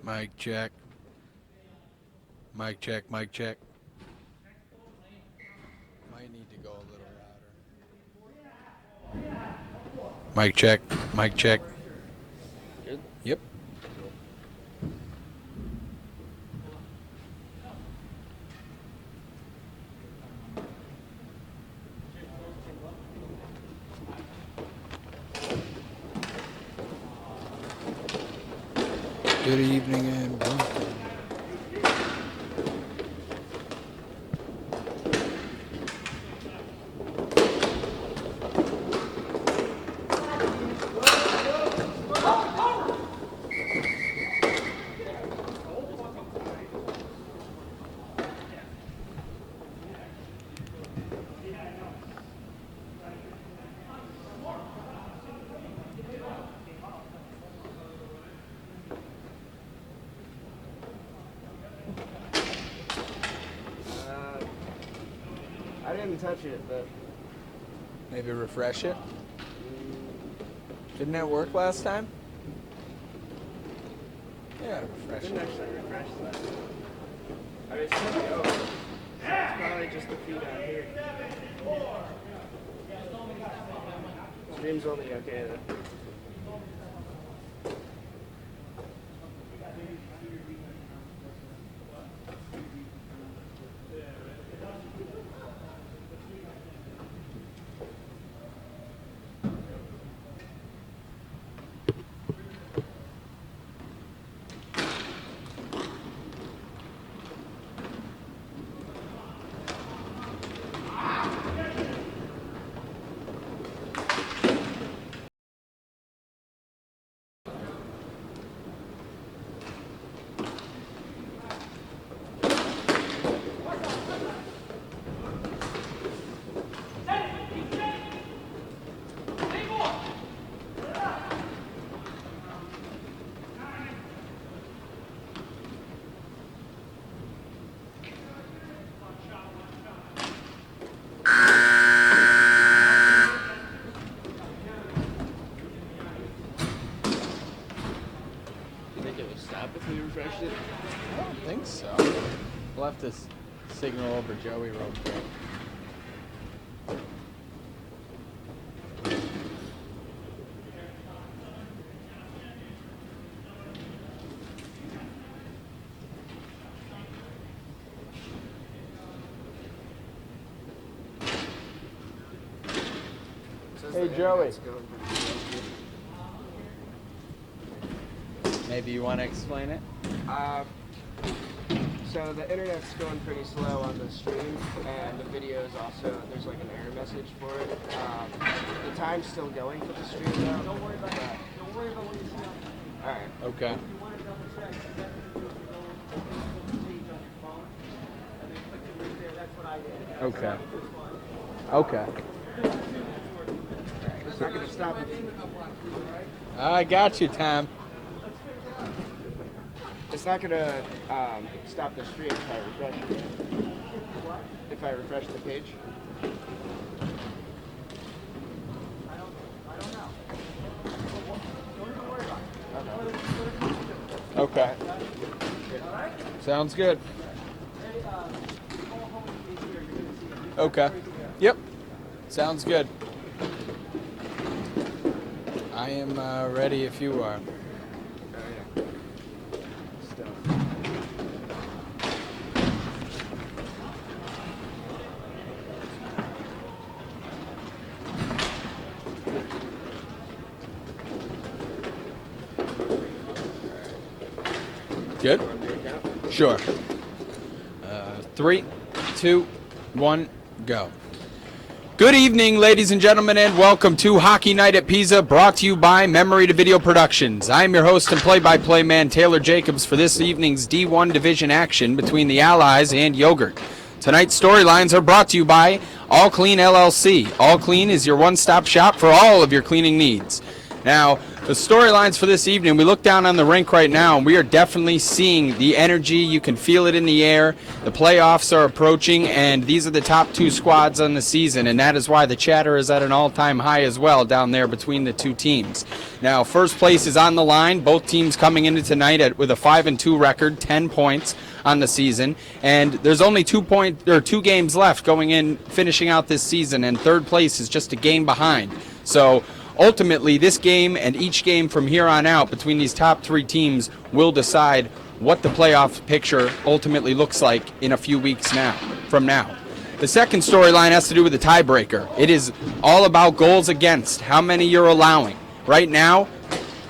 Mic check. Mic check, mic check. Might need to go a little louder. Mic check, mic check. Good? Yep. Good evening and welcome. I didn't touch it, but Maybe refresh it. Didn't that work last time? Yeah, I refresh didn't it. actually refresh that. I mean, it's probably over. It's probably just a feed out here. Stream's only okay though. You think it would stop if we refreshed it? I don't think so. We'll have to signal over Joey real quick. Hey, Joey. Maybe you want to explain it? So the internet's going pretty slow on the stream, and the videos also, there's like an error message for it. The time's still going for the stream though. Don't worry about that. Don't worry about what you see. Alright. Okay. If you want to double check, that page on your phone, and then click it right there. That's what I did. Okay. Okay. It's not going to stop it. I got you, Tom. It's not going to stop the stream if I refresh it. If I refresh the page. I don't know. Don't even worry about it. Okay. Sounds good. Okay. Yep. Sounds good. I am ready if you are. Good? Sure. 3, 2, 1, go. Good evening, ladies and gentlemen, and welcome to Hockey Night at Pisa, brought to you by Memory to Video Productions. I'm your host and play-by-play man, Taylor Jacobs, for this evening's D1 Division action between the Allies and Yogurt. Tonight's storylines are brought to you by All Clean LLC. All Clean is your one-stop shop for all of your cleaning needs. Now, The storylines for this evening, we look down on the rink right now, and we are definitely seeing the energy. You can feel it in the air. The playoffs are approaching, and these are the top 2 squads on the season, and that is why the chatter is at an all-time high as well down there between the 2 teams. Now, first place is on the line. Both teams coming into tonight with a 5-2 record, 10 points on the season, and there's only 2 games left going in, finishing out this season, and third place is just a game behind. So ultimately, this game and each game from here on out between these top 3 teams will decide what the playoff picture ultimately looks like in a few weeks from now. The second storyline has to do with the tiebreaker. It is all about goals against, how many you're allowing. Right now,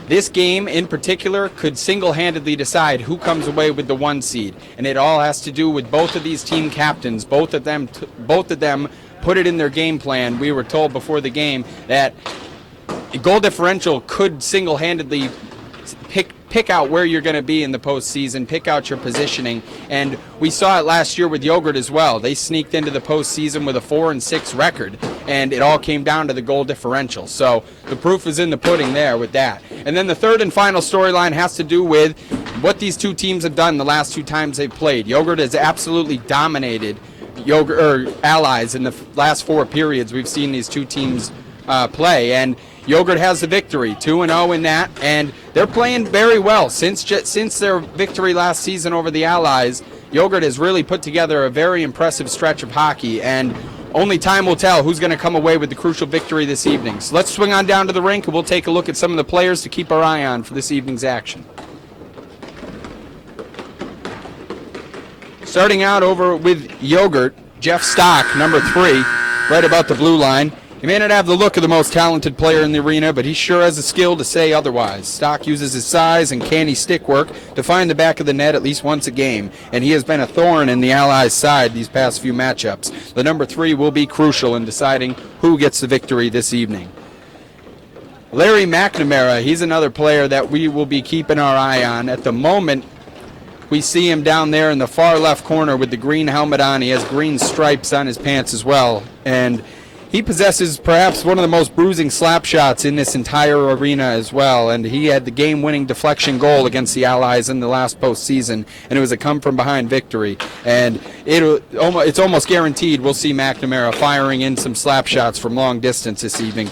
this game in particular could single-handedly decide who comes away with the 1 seed, and it all has to do with both of these team captains. Both of them put it in their game plan. We were told before the game that goal differential could single-handedly pick out where you're going to be in the postseason, pick out your positioning, and we saw it last year with Yogurt as well. They sneaked into the postseason with a 4-6 record, and it all came down to the goal differential. So the proof is in the pudding there with that. And then the third and final storyline has to do with what these 2 teams have done the last 2 times they've played. Yogurt has absolutely dominated Allies in the last 4 periods we've seen these 2 teams play, and Yogurt has the victory, 2-0 in that, and they're playing very well. Since their victory last season over the Allies, Yogurt has really put together a very impressive stretch of hockey, and only time will tell who's going to come away with the crucial victory this evening. So let's swing on down to the rink, and we'll take a look at some of the players to keep our eye on for this evening's action. Starting out over with Yogurt, Jeff Stock, number 3, right about the blue line. He may not have the look of the most talented player in the arena, but he sure has the skill to say otherwise. Stock uses his size and canny stick work to find the back of the net at least once a game, and he has been a thorn in the Allies' side these past few matchups. The number 3 will be crucial in deciding who gets the victory this evening. Larry McNamara, he's another player that we will be keeping our eye on. At the moment, we see him down there in the far left corner with the green helmet on. He has green stripes on his pants as well, and he possesses perhaps one of the most bruising slap shots in this entire arena as well, and he had the game-winning deflection goal against the Allies in the last postseason, and it was a come-from-behind victory. And it's almost guaranteed we'll see McNamara firing in some slap shots from long distance this evening.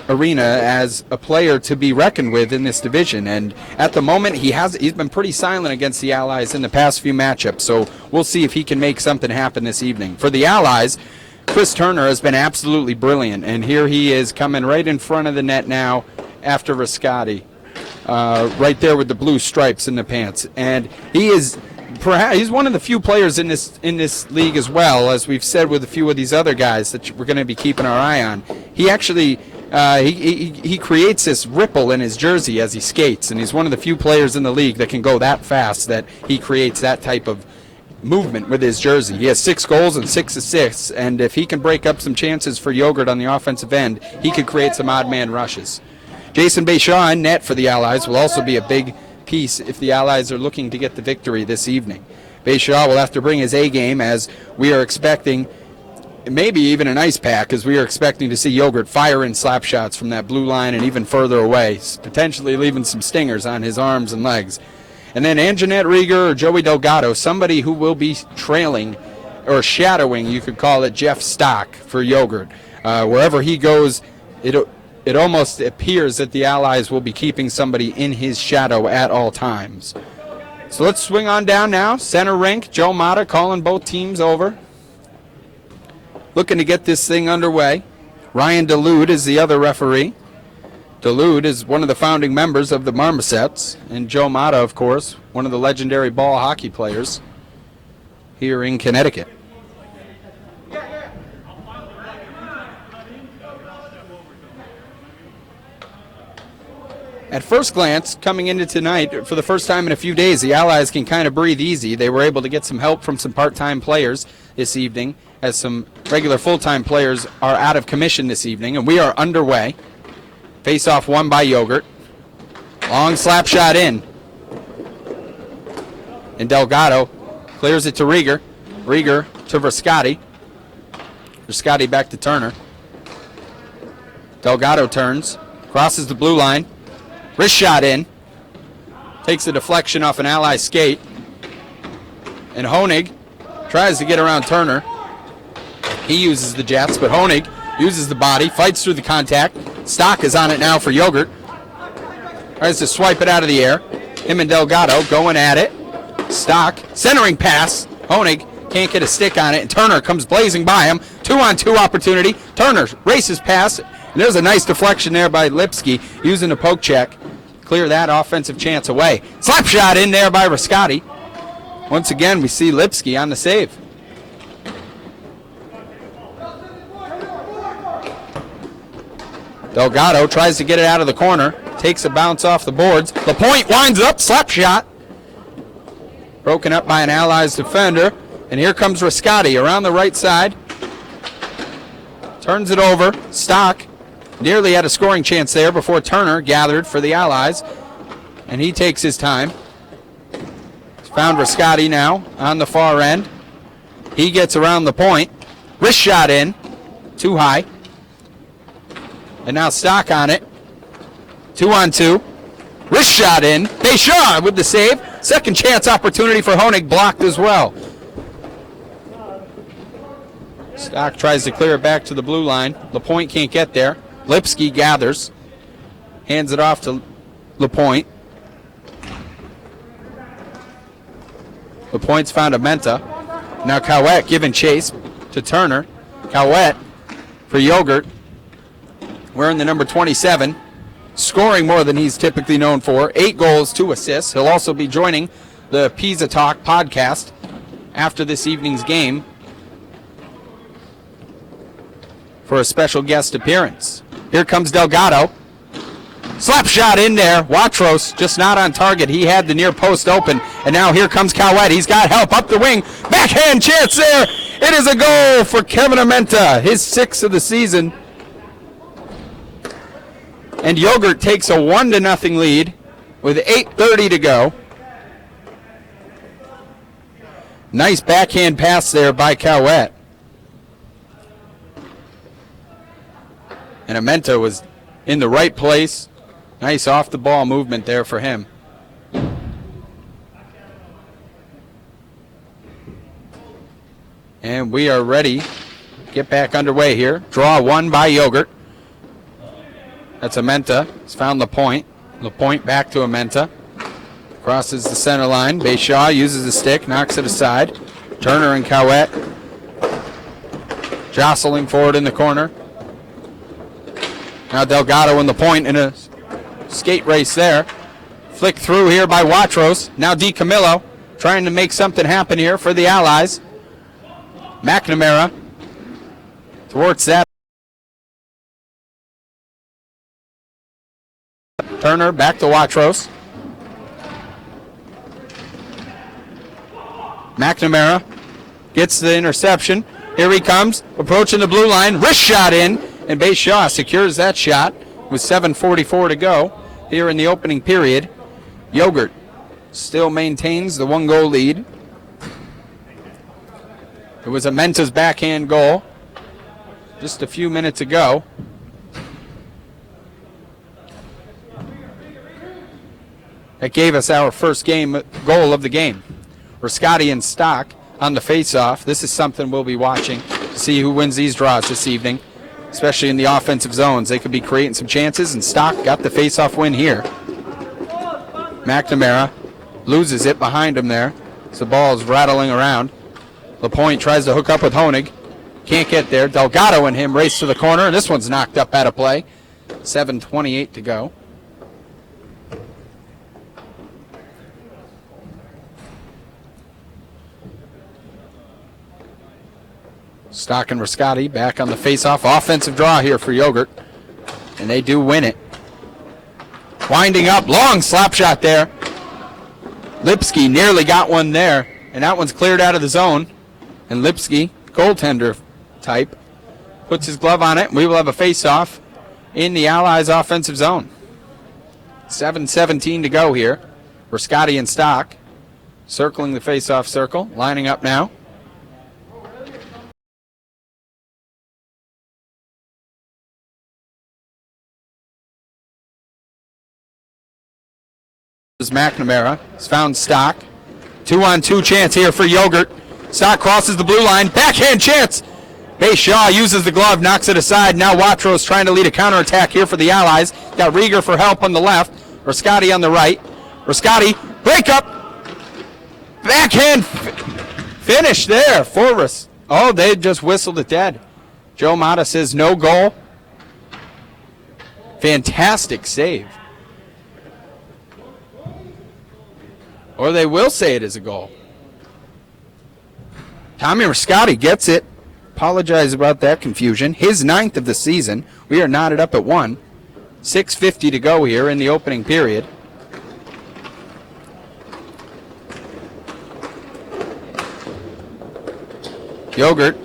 Arena as a player to be reckoned with in this division, and at the moment he's been pretty silent against the Allies in the past few matchups, so we'll see if he can make something happen this evening. For the Allies, Chris Turner has been absolutely brilliant, and here he is coming right in front of the net now after Riscotti, right there with the blue stripes in the pants, and he's one of the few players in this league as well, as we've said with a few of these other guys that we're going to be keeping our eye on. He actually he creates this ripple in his jersey as he skates, and he's one of the few players in the league that can go that fast that he creates that type of movement with his jersey. He has 6 goals and 6 assists, and if he can break up some chances for Yogurt on the offensive end, he could create some odd man rushes. Jason Bayshaw in net for the Allies will also be a big piece if the Allies are looking to get the victory this evening. Bayshaw will have to bring his A game, as we are expecting maybe even an ice pack, as we are expecting to see Yogurt fire in slap shots from that blue line and even further away, potentially leaving some stingers on his arms and legs. And then Anjanette Rieger or Joey Delgado, somebody who will be trailing or shadowing, you could call it, Jeff Stock for Yogurt. Wherever he goes, it almost appears that the Allies will be keeping somebody in his shadow at all times. So let's swing on down now. Center rink, Joe Mata calling both teams over, looking to get this thing underway. Ryan DeLude is the other referee. DeLude is one of the founding members of the Marmosets, and Joe Mata, of course, one of the legendary ball hockey players here in Connecticut. At first glance, coming into tonight, for the first time in a few days, the Allies can kind of breathe easy. They were able to get some help from some part-time players this evening, as some regular full-time players are out of commission this evening, and we are underway. Face-off won by Yogurt. Long slap shot in. And Delgado Clears it to Rieger. Rieger to Vrascati. Vrascati back to Turner. Delgado turns. Crosses the blue line. Wrist shot in. Takes a deflection off an ally skate. And Honig tries to get around Turner. He uses the jets, but Honig uses the body, fights through the contact. Stock is on it now for Yogurt. Tries to swipe it out of the air. Him and Delgado going at it. Stock, centering pass. Honig can't get a stick on it, and Turner comes blazing by him. 2-on-2 opportunity. Turner races past, and there's a nice deflection there by Lipsky using a poke check. Clear that offensive chance away. Slap shot in there by Rascati. Once again, we see Lipsky on the save. Delgado tries to get it out of the corner. Takes a bounce off the boards. LaPointe winds up. Slap shot. Broken up by an Allies defender. And here comes Rascati around the right side. Turns it over. Stock nearly had a scoring chance there before Turner gathered for the Allies. And he takes his time. Found Rascati now on the far end. He gets around the point. Wrist shot in. Too high. And now Stock on it. 2-on-2. Wrist shot in. Deschamps with the save. Second chance opportunity for Honig, blocked as well. Stock tries to clear it back to the blue line. LaPointe can't get there. Lipsky gathers. Hands it off to LaPointe. LaPointe's found a Menta. Now Cowett giving chase to Turner. Cowett for Yogurt. Wearing the number 27. Scoring more than he's typically known for. 8 goals, 2 assists. He'll also be joining the Pisa Talk podcast after this evening's game for a special guest appearance. Here comes Delgado. Slap shot in there. Watros just not on target. He had the near post open. And now here comes Cowett. He's got help up the wing. Backhand chance there. It is a goal for Kevin Armenta. His 6th of the season. And Yogurt takes a 1-0 lead with 8:30 to go. Nice backhand pass there by Cowett. And Armenta was in the right place. Nice off-the-ball movement there for him. And we are ready to get back underway here. Draw 1 by Yogurt. That's Armenta. He's found LaPointe. LaPointe back to Armenta. Crosses the center line. Deschamps uses the stick, knocks it aside. Turner and Cowett jostling forward in the corner. Now Delgado and LaPointe in a skate race there. Flick through here by Watros. Now DiCamillo trying to make something happen here for the Allies. McNamara thwarts that. Turner back to Watros. McNamara gets the interception. Here he comes, approaching the blue line. Wrist shot in, and Deschamps secures that shot with 7:44 to go here in the opening period. Yogurt still maintains the 1-goal lead. It was Armenta's backhand goal just a few minutes ago. That gave us our first goal of the game. Rascati and Stock on the face-off. This is something we'll be watching to see who wins these draws this evening, especially in the offensive zones. They could be creating some chances, and Stock got the face-off win here. McNamara loses it behind him there. So the ball is rattling around. LaPointe tries to hook up with Honig. Can't get there. Delgado and him race to the corner, and this one's knocked up out of play. 7:28 to go. Stock and Rascati back on the face-off. Offensive draw here for Yogurt, and they do win it. Winding up, long slap shot there. Lipsky nearly got one there, and that one's cleared out of the zone. And Lipsky, goaltender type, puts his glove on it. We will have a face-off in the Allies' offensive zone. 7:17 to go here. Rascati and Stock circling the face-off circle, lining up now. McNamara has found Stock. 2-on-2 chance here for Yogurt. Stock crosses the blue line. Backhand chance. Shaw uses the glove, knocks it aside. Now Watros trying to lead a counterattack here for the Allies. Got Rieger for help on the left. Rascati on the right. Rascati, break up. Backhand finish there. Forrest. Oh, they just whistled it dead. Joe Mata says no goal. Fantastic save. Or they will say it is a goal. Tommy Rascati gets it. Apologize about that confusion. His 9th of the season. We are knotted up at 1. 6:50 to go here in the opening period. Yogurt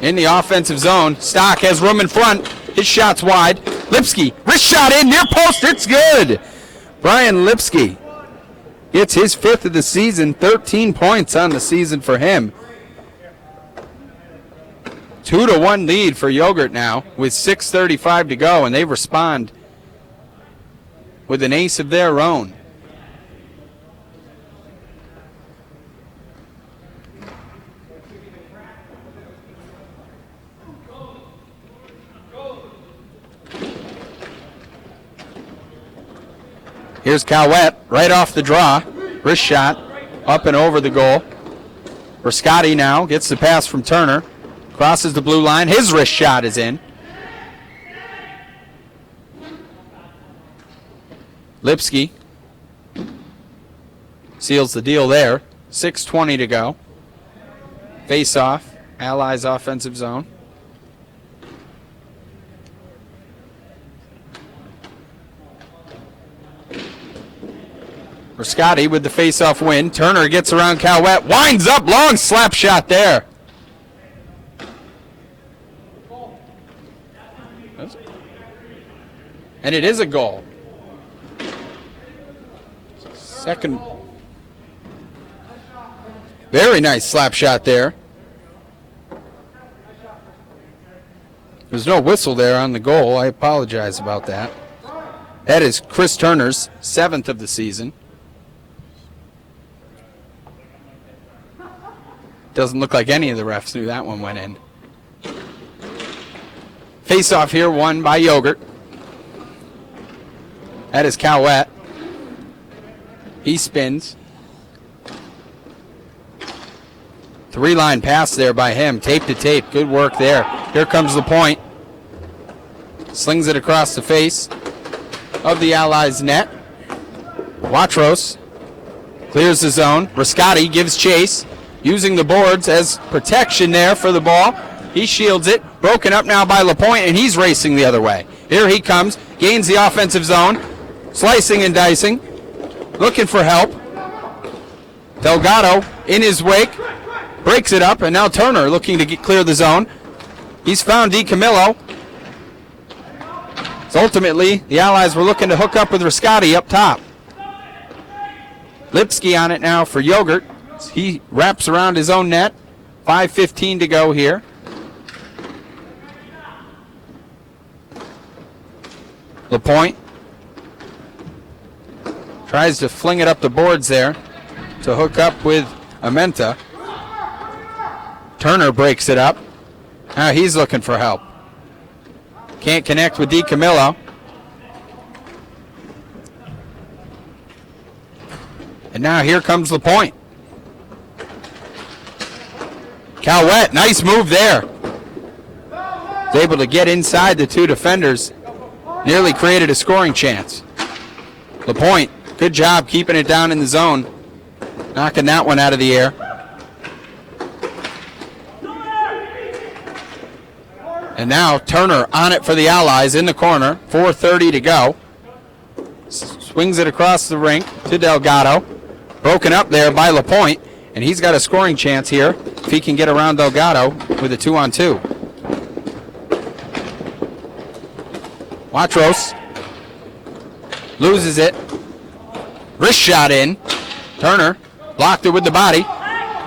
in the offensive zone. Stock has room in front. His shot's wide. Lipsky, wrist shot in, near post, it's good. Brian Lipsky gets his 5th of the season, 13 points on the season for him. 2-1 lead for Yogurt now with 6:35 to go, and they respond with an ace of their own. Here's Cowett right off the draw. Wrist shot up and over the goal. Rascati now gets the pass from Turner. Crosses the blue line. His wrist shot is in. Lipsky seals the deal there. 6:20 to go. Face off. Allies offensive zone. Rascati with the face-off win. Turner gets around Cowett. Winds up. Long slap shot there. And it is a goal. Second. Very nice slap shot there. There's no whistle there on the goal. I apologize about that. That is Chris Turner's 7th of the season. Doesn't look like any of the refs knew that one went in. Face off here won by Yogurt. That is Cowett. He spins. 3-line pass there by him. Tape to tape. Good work there. Here comes the point. Slings it across the face of the Allies' net. Watros clears the zone. Rascati gives chase. Using the boards as protection there for the ball. He shields it. Broken up now by LaPointe, and he's racing the other way. Here he comes. Gains the offensive zone. Slicing and dicing. Looking for help. Delgado in his wake. Breaks it up, and now Turner looking to clear the zone. He's found DiCamillo. So ultimately, the Allies were looking to hook up with Rascati up top. Lipsky on it now for Yogurt. He wraps around his own net. 5:15 to go here. LaPointe tries to fling it up the boards there to hook up with Amenta. Turner breaks it up. Now he's looking for help. Can't connect with DiCamillo. And now here comes LaPointe. Cowett, nice move there. Is able to get inside the two defenders. Nearly created a scoring chance. LaPointe, good job keeping it down in the zone. Knocking that one out of the air. And now Turner on it for the Allies in the corner. 4:30 to go. Swings it across the rink to Delgado. Broken up there by LaPointe. And he's got a scoring chance here if he can get around Delgado with a 2-on-2. Watros loses it. Wrist shot in. Turner Blocked it with the body.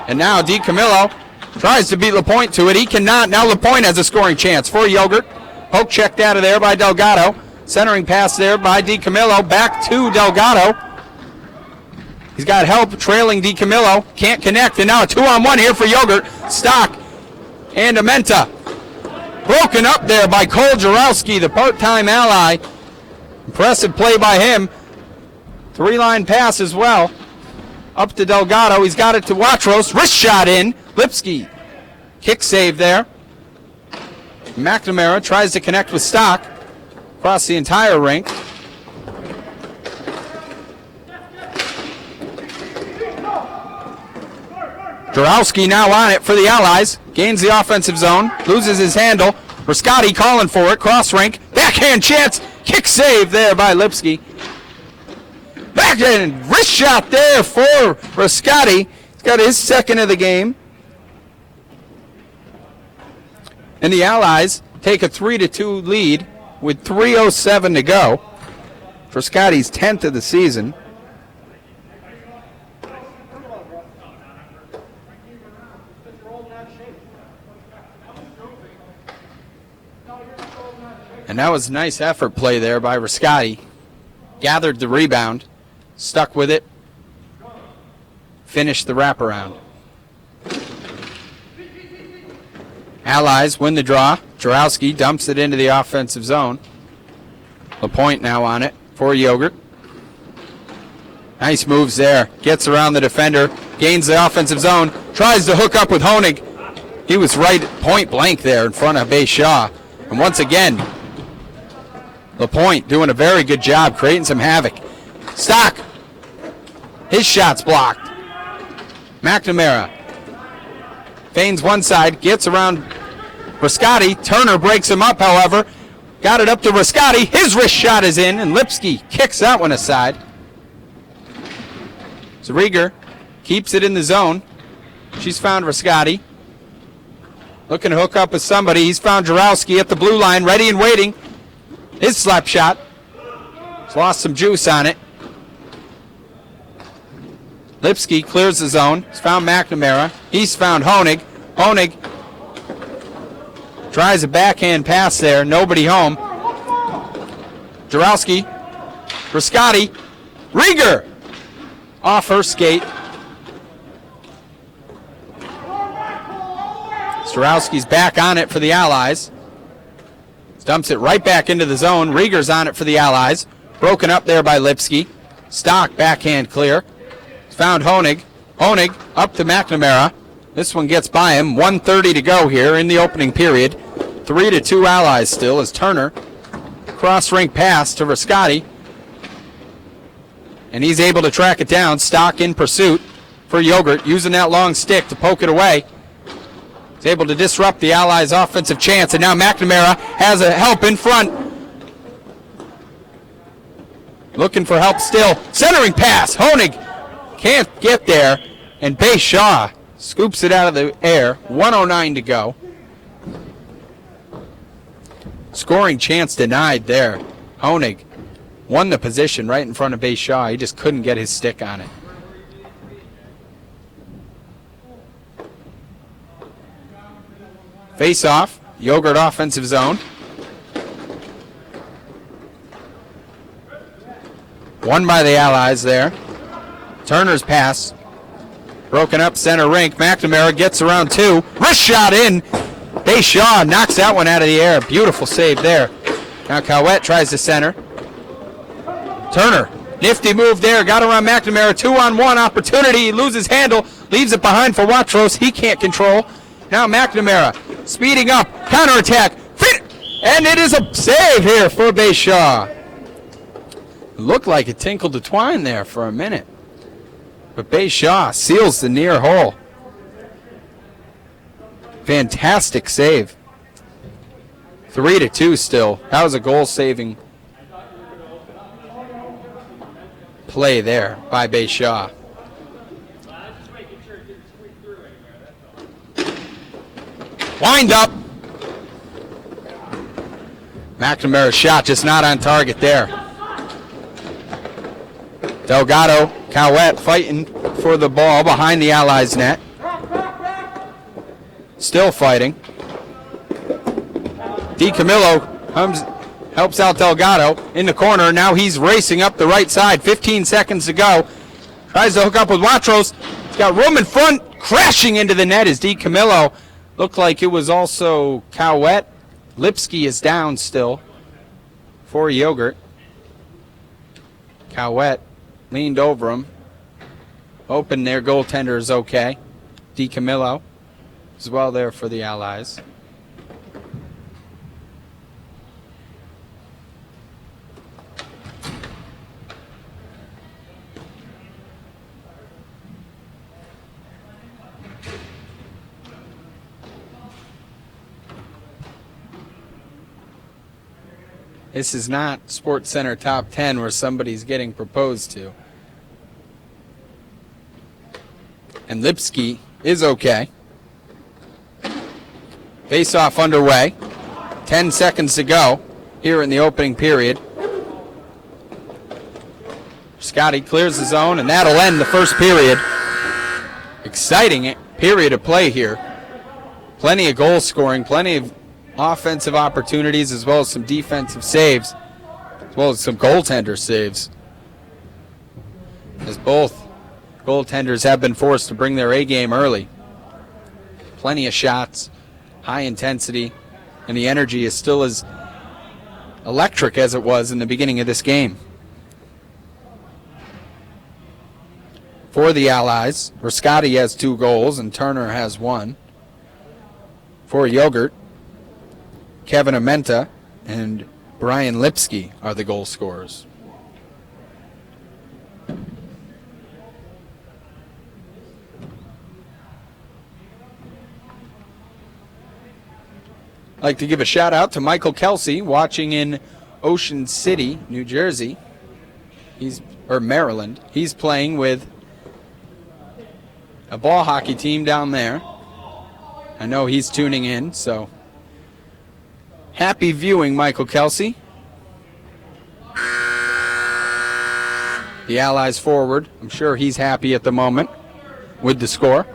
And now DiCamillo tries to beat LaPointe to it. He cannot. Now LaPointe has a scoring chance for Yogurt. Poke checked out of there by Delgado. Centering pass there by DiCamillo. Back to Delgado. He's got help trailing DiCamillo. Can't connect. And now a 2-on-1 here for Yogurt. Stock and Amenta. Broken up there by Cole Jarowski, the part-time ally. Impressive play by him. 3-line pass as well. Up to Delgado. He's got it to Watros. Wrist shot in. Lipsky. Kick save there. McNamara tries to connect with Stock across the entire rink. Jarowski now on it for the Allies. Gains the offensive zone. Loses his handle. Rascotti calling for it. Cross rink. Backhand chance. Kick save there by Lipsky. Backhand wrist shot there for Rascotti. He's got his second of the game. And the Allies take a 3-2 lead with 3:07 to go. Rascotti's 10th of the season. And that was a nice effort play there by Rascotti. Gathered the rebound, stuck with it, finished the wraparound. Allies win the draw. Jarowski dumps it into the offensive zone. LaPointe now on it for Yogurt. Nice moves there. Gets around the defender, gains the offensive zone, tries to hook up with Honig. He was right point blank there in front of Bay Shaw. And once again, LaPointe doing a very good job creating some havoc. Stock. His shot's blocked. McNamara feigns one side, gets around Rascotti. Turner breaks him up, however. Got it up to Rascotti. His wrist shot is in, and Lipsky kicks that one aside. Zariger keeps it in the zone. She's found Rascotti. Looking to hook up with somebody. He's found Jarowski at the blue line, ready and waiting. His slap shot. He's lost some juice on it. Lipsky clears the zone. He's found McNamara. He's found Honig. Honig tries a backhand pass there. Nobody home. Jarowski. Rascotti. Rieger off her skate. Jarowski's back on it for the Allies. Dumps it right back into the zone. Rieger's on it for the Allies. Broken up there by Lipsky. Stock backhand clear. Found Honig. Honig up to McNamara. This one gets by him. 1:30 to go here in the opening period. 3-2 Allies still as Turner cross rink pass to Rascotti. And he's able to track it down. Stock in pursuit for Yogurt, using that long stick to poke it away. He's able to disrupt the Allies' offensive chance, and now McNamara has a help in front. Looking for help still. Centering pass. Honig can't get there, and Bay Shaw scoops it out of the air. 1:09 to go. Scoring chance denied there. Honig won the position right in front of Bay Shaw. He just couldn't get his stick on it. Face off. Yogurt offensive zone. Won by the Allies there. Turner's pass. Broken up center rink. McNamara gets around two. Wrist shot in. Bay Shaw knocks that one out of the air. Beautiful save there. Now Cowett tries to center. Turner. Nifty move there. Got around McNamara. 2-on-1 opportunity. He loses handle. Leaves it behind for Watros. He can't control. Now McNamara speeding up. Counterattack. And it is a save here for Bay Shaw. Looked like it tinkled the twine there for a minute. But Bay Shaw seals the near hole. Fantastic save. 3-2 still. That was a goal-saving play there by Bay Shaw. Wind up. McNamara's shot just not on target there. Delgado, Cowett fighting for the ball behind the Allies' net. Still fighting. DiCamillo helps out Delgado in the corner. Now he's racing up the right side. 15 seconds to go. Tries to hook up with Watros. He's got room in front. Crashing into the net is DiCamillo. Looked like it was also Cowett. Lipsky is down still for Yogurt. Cowett leaned over him. Hoping their goaltender is okay. DiCamillo as well there for the Allies. This is not Sports Center Top 10 where somebody's getting proposed to. And Lipsky is okay. Face-off underway. 10 seconds to go here in the opening period. Scotty clears the zone, and that'll end the first period. Exciting period of play here. Plenty of goal scoring, plenty of offensive opportunities, as well as some defensive saves, as well as some goaltender saves. As both goaltenders have been forced to bring their A game early. Plenty of shots, high intensity, and the energy is still as electric as it was in the beginning of this game. For the Allies, Rascati has 2 goals and Turner has 1. For Yogurt, Kevin Amenta and Brian Lipsky are the goal scorers. I'd like to give a shout out to Michael Kelsey watching in Ocean City, New Jersey. Maryland. He's playing with a ball hockey team down there. I know he's tuning in, so happy viewing, Michael Kelsey. The Allies forward, I'm sure he's happy at the moment with the score.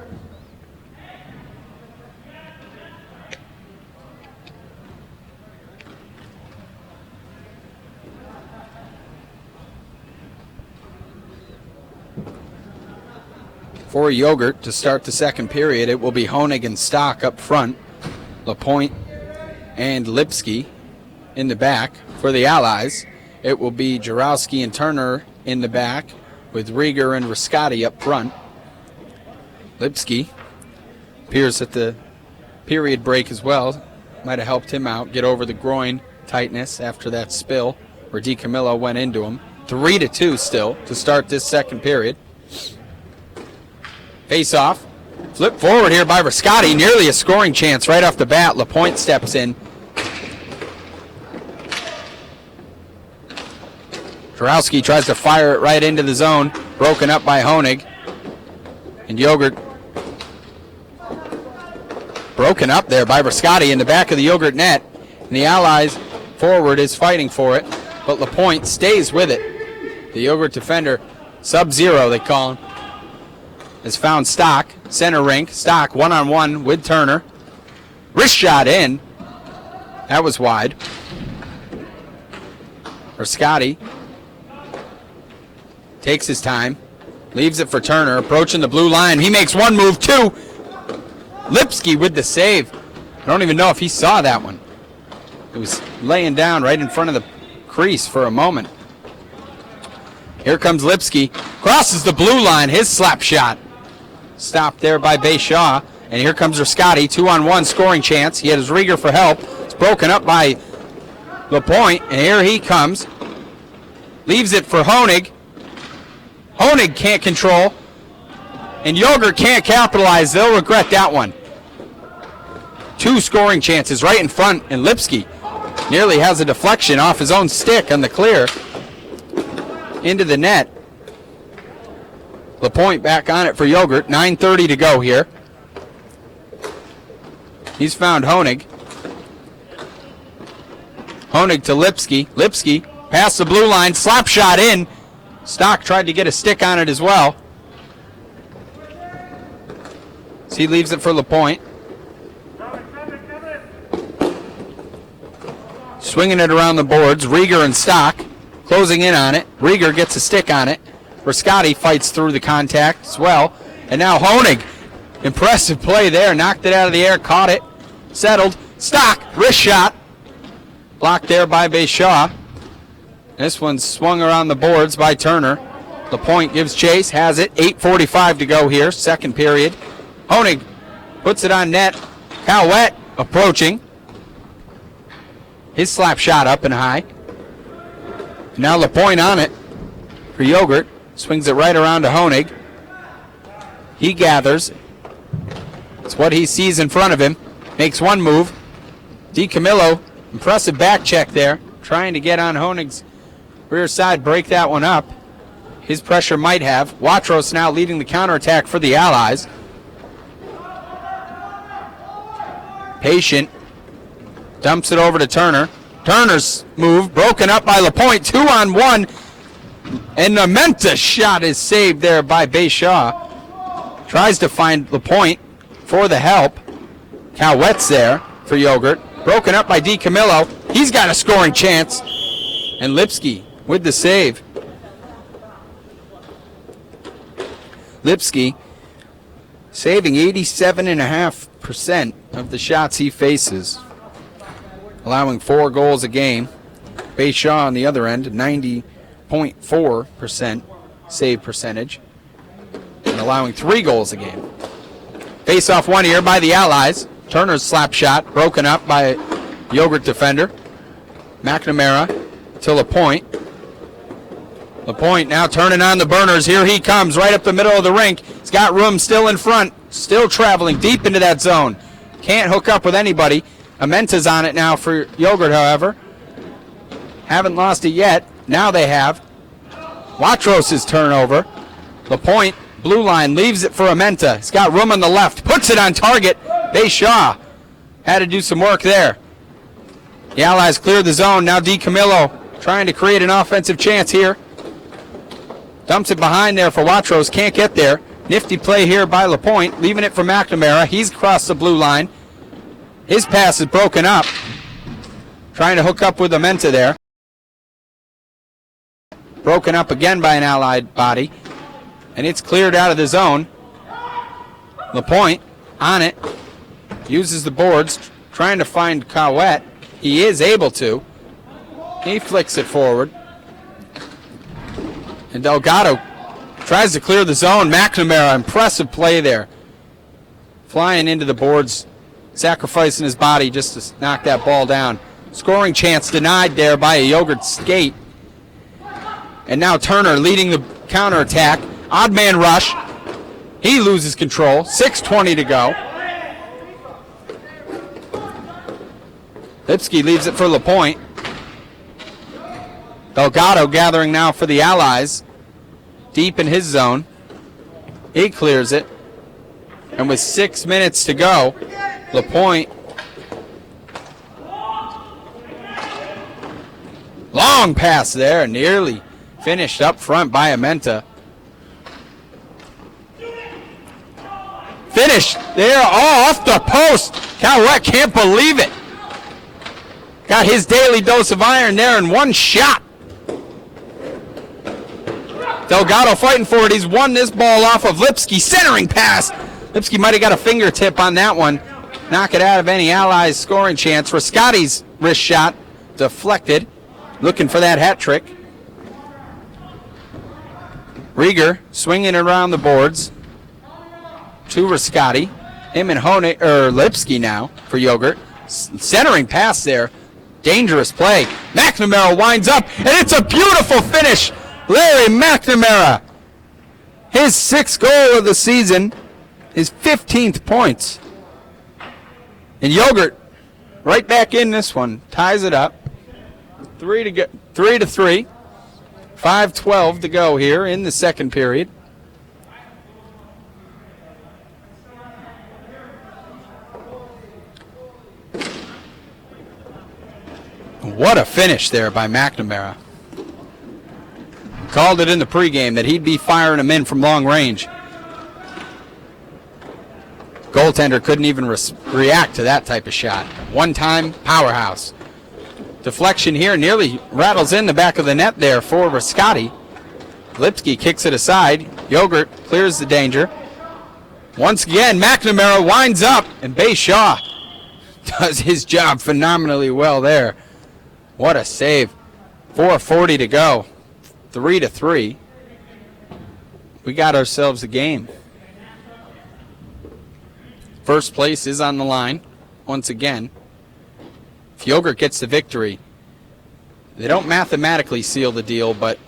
For Yogurt to start the second period, it will be Honig and Stock up front. LaPointe and Lipsky in the back. For the Allies, it will be Jarowski and Turner in the back with Rieger and Rascati up front. Lipsky appears at the period break as well. Might have helped him out, get over the groin tightness after that spill where DiCamillo went into him. 3-2 still to start this second period. Face off. Flip forward here by Rascati. Nearly a scoring chance right off the bat. LaPointe steps in. Jarowski tries to fire it right into the zone. Broken up by Honig. And Yogurt. Broken up there by Rascati in the back of the Yogurt net. And the Allies forward is fighting for it. But LaPointe stays with it. The Yogurt defender, sub-zero they call him, has found Stock, center rink. Stock one-on-one with Turner. Wrist shot in. That was wide. Rascati takes his time. Leaves it for Turner. Approaching the blue line. He makes one move, 2. Lipsky with the save. I don't even know if he saw that one. It was laying down right in front of the crease for a moment. Here comes Lipsky. Crosses the blue line. His slap shot. Stopped there by Bayshaw. And here comes Rascati. 2-on-1 scoring chance. He has Rieger for help. It's broken up by LaPointe. And here he comes. Leaves it for Honig. Honig can't control. And Yogurt can't capitalize. They'll regret that one. 2 scoring chances right in front. And Lipsky nearly has a deflection off his own stick on the clear into the net. LaPointe back on it for Yogurt. 9:30 to go here. He's found Honig. Honig to Lipsky. Lipsky past the blue line. Slap shot in. Stock tried to get a stick on it as well. So he leaves it for LaPointe. Swinging it around the boards. Rieger and Stock closing in on it. Rieger gets a stick on it. Rascotti fights through the contact as well. And now Honig. Impressive play there. Knocked it out of the air. Caught it. Settled. Stock. Wrist shot. Blocked there by Bayshaw. This one's swung around the boards by Turner. LaPointe gives chase. Has it. 8:45 to go here. Second period. Honig puts it on net. Calwett approaching. His slap shot up and high. Now LaPointe on it for Yogurt. Swings it right around to Honig. He gathers. It's what he sees in front of him. Makes one move. DiCamillo, impressive back check there. Trying to get on Honig's rear side, break that one up. His pressure might have. Watros now leading the counterattack for the Allies. Patient. Dumps it over to Turner. Turner's move broken up by LaPointe. 2-on-1. And the Menta shot is saved there by Bayshaw. Tries to find LaPointe for the help. Calwett's there for Yogurt. Broken up by DiCamillo. He's got a scoring chance. And Lipsky with the save. Lipsky saving 87.5% of the shots he faces, allowing 4 goals a game. Bayshaw on the other end, 90.4% save percentage, and allowing 3 goals a game. Face off one here by the Allies. Turner's slap shot broken up by Yogurt defender. McNamara to LaPointe. LaPointe now turning on the burners. Here he comes right up the middle of the rink. He's got room still in front. Still traveling deep into that zone. Can't hook up with anybody. Amenta's on it now for Yogurt, however. Haven't lost it yet. Now they have. Watros' turnover. LaPointe, blue line, leaves it for Amenta. He's got room on the left. Puts it on target. Bayshaw had to do some work there. The Allies clear the zone. Now DiCamillo trying to create an offensive chance here. Dumps it behind there for Watros. Can't get there. Nifty play here by LaPointe. Leaving it for McNamara. He's crossed the blue line. His pass is broken up. Trying to hook up with Amenta there. Broken up again by an Allied body. And it's cleared out of the zone. LaPointe on it. Uses the boards. Trying to find Calwett. He is able to. He flicks it forward. And Delgado tries to clear the zone. McNamara, impressive play there. Flying into the boards, sacrificing his body just to knock that ball down. Scoring chance denied there by a Yogurt skate. And now Turner leading the counterattack. Odd man rush. He loses control. 6:20 to go. Lipsky leaves it for LaPointe. Delgado gathering now for the Allies. Deep in his zone. He clears it. And with 6 minutes to go, LaPointe. Long pass there. Nearly finished up front by Amenta. Finished there. Oh, off the post. Calwett can't believe it. Got his daily dose of iron there in one shot. Delgado fighting for it. He's won this ball off of Lipsky. Centering pass. Lipsky might have got a fingertip on that one. Knock it out of any Allies scoring chance. Rascotti's wrist shot deflected. Looking for that hat trick. Rieger swinging around the boards to Rascotti. Him and Lipsky now for Yogurt. Centering pass there. Dangerous play. McNamara winds up, and it's a beautiful finish. Larry McNamara. His 6th goal of the season. His 15th points. And Yogurt right back in this one. Ties it up. 3-3. 5:12 to go here in the second period. What a finish there by McNamara. Called it in the pregame that he'd be firing them in from long range. Goaltender couldn't even react to that type of shot. One-time powerhouse. Deflection here nearly rattles in the back of the net there for Rascati. Lipsky kicks it aside. Yogurt clears the danger. Once again, McNamara winds up, and Bayshaw does his job phenomenally well there. What a save. 4:40 to go. 3-3. We got ourselves a game. First place is on the line once again. If Yogurt gets the victory, they don't mathematically seal the deal, but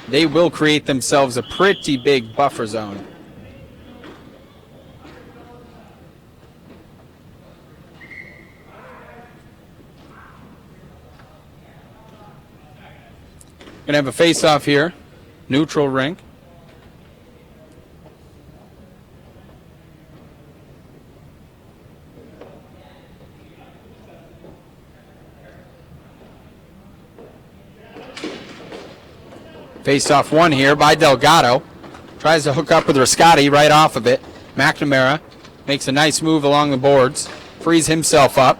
they will create themselves a pretty big buffer zone. Gonna have a face-off here, neutral rink. Face-off one here by Delgado. Tries to hook up with Rascati right off of it. McNamara makes a nice move along the boards. Frees himself up.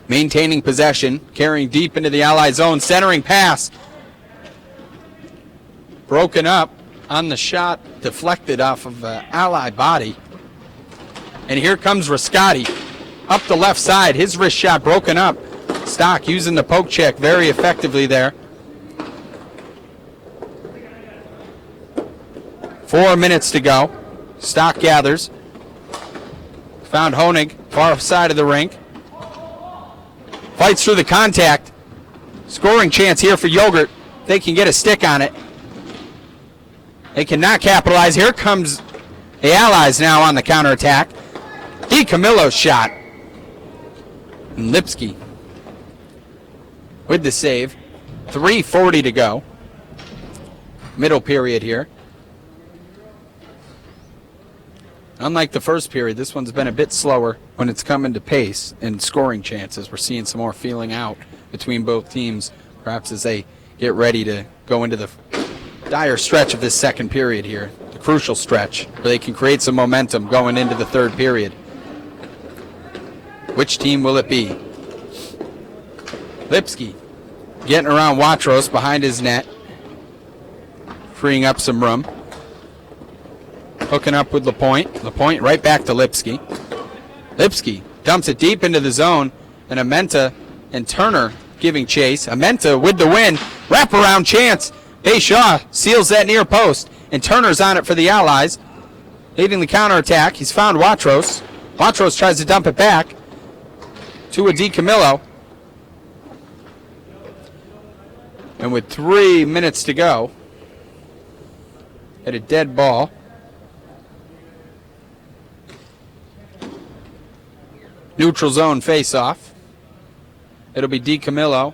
Maintaining possession. Carrying deep into the Allied zone. Centering pass. Broken up on the shot. Deflected off of the Allied body. And here comes Rascati. Up the left side. His wrist shot broken up. Stock using the poke check very effectively there. 4 minutes to go. Stock gathers. Found Honig, far side of the rink. Fights through the contact. Scoring chance here for Yogurt. They can get a stick on it. They cannot capitalize. Here comes the Allies now on the counterattack. DiCamillo's shot. And Lipsky with the save. 3:40 to go. Middle period here. Unlike the first period, this one's been a bit slower when it's coming to pace and scoring chances. We're seeing some more feeling out between both teams, perhaps as they get ready to go into the dire stretch of this second period here, the crucial stretch, where they can create some momentum going into the third period. Which team will it be? Lipsky getting around Watros behind his net, freeing up some room. Hooking up with LaPointe. LaPointe right back to Lipsky. Lipsky dumps it deep into the zone, and Amenta and Turner giving chase. Amenta with the win. Wraparound chance. Bayshaw seals that near post, and Turner's on it for the Allies. Leading the counterattack. He's found Watros. Watros tries to dump it back to a DiCamillo. And with 3 minutes to go, at a dead ball, neutral zone face-off. It'll be DiCamillo.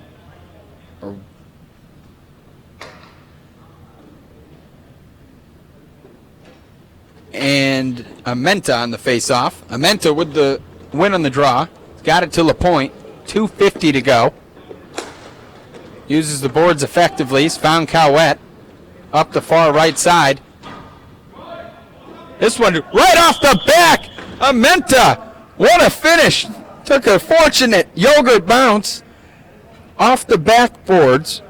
And Amenta on the face-off. Amenta with the win on the draw. Got it to LaPointe. 2:50 to go. Uses the boards effectively. He's found Cowett up the far right side. This one right off the back. Amenta. What a finish. Took a fortunate Yogurt bounce off the backboards,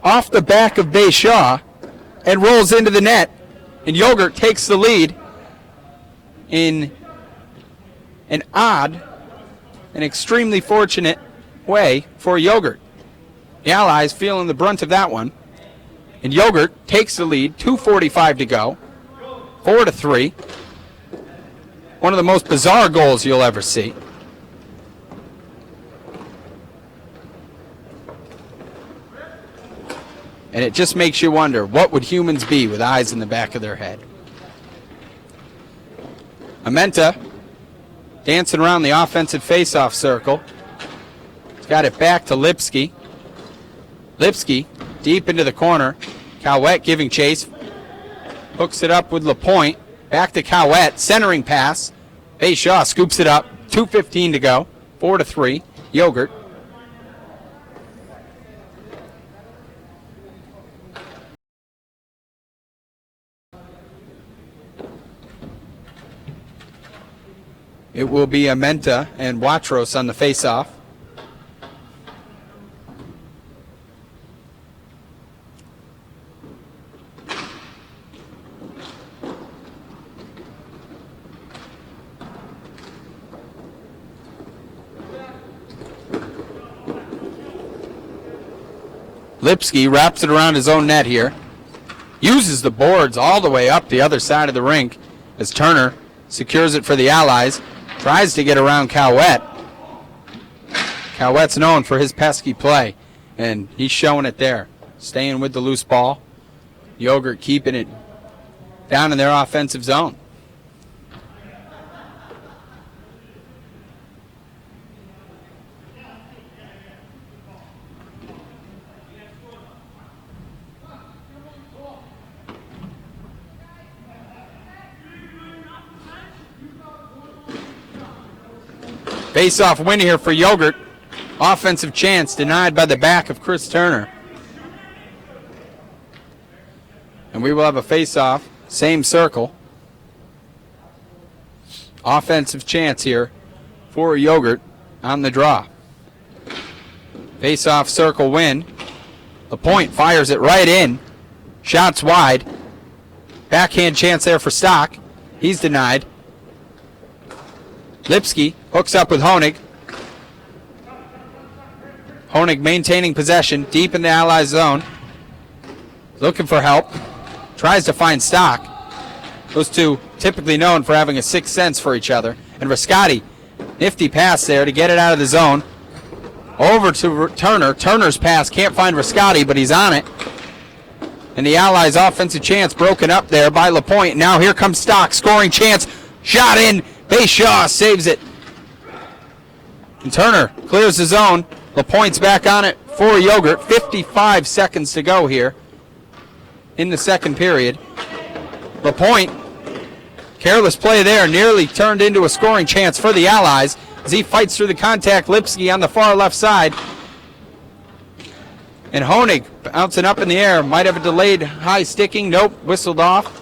off the back of Bayshaw, and rolls into the net. And Yogurt takes the lead in an odd and extremely fortunate way for Yogurt. The Allies feeling the brunt of that one. And Yogurt takes the lead, 2:45 to go, 4-3. One of the most bizarre goals you'll ever see. And it just makes you wonder, what would humans be with eyes in the back of their head? Amenta dancing around the offensive face-off circle. He's got it back to Lipsky. Lipsky deep into the corner. Cowett giving chase. Hooks it up with LaPointe. Back to Cowett, centering pass. Bayshaw scoops it up. 2:15 to go. 4-3. Yogurt. It will be Amenta and Watros on the face-off. Lipsky wraps it around his own net here. Uses the boards all the way up the other side of the rink as Turner secures it for the Allies. Tries to get around Cowett. Cowett's known for his pesky play, and he's showing it there. Staying with the loose ball. Yogurt keeping it down in their offensive zone. Face-off win here for Yogurt. Offensive chance denied by the back of Chris Turner. And we will have a face-off, same circle. Offensive chance here for Yogurt on the draw. Face-off circle win. LaPointe fires it right in. Shots wide. Backhand chance there for Stock. He's denied. Lipsky hooks up with Honig. Honig maintaining possession deep in the Allies zone. Looking for help. Tries to find Stock. Those two typically known for having a sixth sense for each other. And Rascati, nifty pass there to get it out of the zone. Over to Turner. Turner's pass can't find Rascati, but he's on it. And the Allies' offensive chance broken up there by LaPointe. Now here comes Stock, scoring chance. Shot in. Bayshaw saves it. And Turner clears the zone. LaPointe's back on it for Yogurt. 55 seconds to go here in the second period. LaPointe, careless play there, nearly turned into a scoring chance for the Allies as he fights through the contact. Lipsky on the far left side. And Honig bouncing up in the air. Might have a delayed high sticking. Nope, whistled off.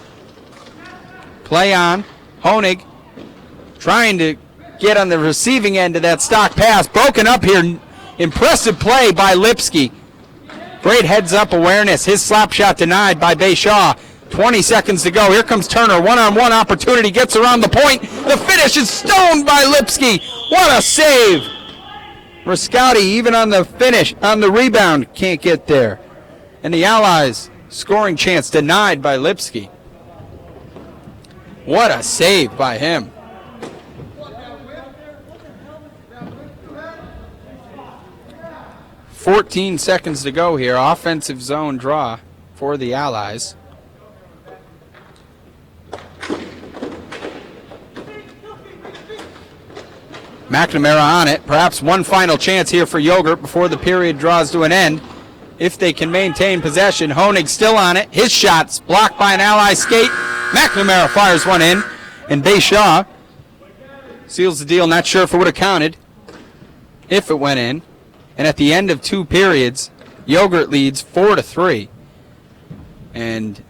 Play on. Honig trying to get on the receiving end of that Stock pass. Broken up here. Impressive play by Lipsky. Great heads-up awareness. His slap shot denied by Bayshaw. 20 seconds to go. Here comes Turner. One-on-one opportunity. Gets around the point. The finish is stoned by Lipsky. What a save. Rascati, even on the finish, on the rebound, can't get there. And the Allies scoring chance denied by Lipsky. What a save by him. .14 seconds to go here. Offensive zone draw for the Allies. McNamara on it. Perhaps one final chance here for Yogurt before the period draws to an end. If they can maintain possession. Honig still on it. His shot's blocked by an Ally skate. McNamara fires one in. And Bayshaw seals the deal. Not sure if it would have counted if it went in. And at the end of two periods, Yogurt leads 4-3. And